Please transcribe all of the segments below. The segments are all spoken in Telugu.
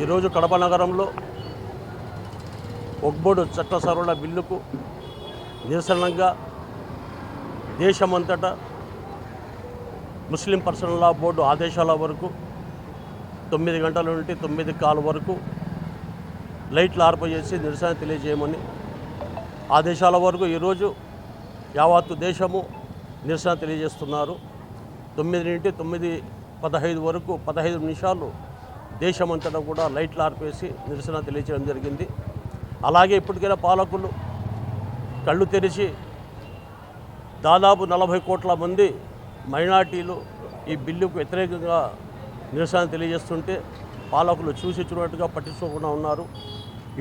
ఈరోజు కడప నగరంలో వక్ఫ్ బోర్డు చట్ట సవరణ బిల్లుకు నిరసనగా దేశమంతటా ముస్లిం పర్సనల్ లా బోర్డు ఆదేశాల వరకు 9 గంటల నుండి 9:15 వరకు లైట్లు ఆర్పజేసి నిరసన తెలియజేయమని ఆదేశాల వరకు ఈరోజు యావత్తు దేశము నిరసన తెలియజేస్తున్నారు. 9 నుండి 9:15 వరకు 15 నిమిషాలు దేశమంతటా కూడా లైట్లు ఆర్పేసి నిరసన తెలియజేయడం జరిగింది. అలాగే ఇప్పటికైనా పాలకులు కళ్ళు తెరిచి దాదాపు 40 కోట్ల మంది మైనార్టీలు ఈ బిల్లుకు వ్యతిరేకంగా నిరసన తెలియజేస్తుంటే పాలకులు చూసి చూడట్టుగా పట్టించుకోకుండా ఉన్నారు.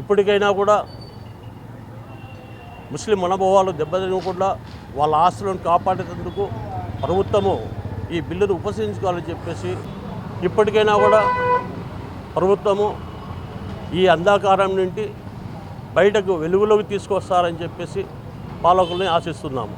ఇప్పటికైనా కూడా ముస్లిం మనోభావాలు దెబ్బతినకుండా వాళ్ళ ఆస్తులను కాపాడేందుకు ప్రభుత్వము ఈ బిల్లును ఉపసంహరించుకోవాలని చెప్పేసి ఇప్పటికైనా కూడా ప్రభుత్వము ఈ అంధకారం నుండి బయటకు వెలుగులోకి తీసుకొస్తారని చెప్పేసి పాలకుల్ని ఆశిస్తున్నాము.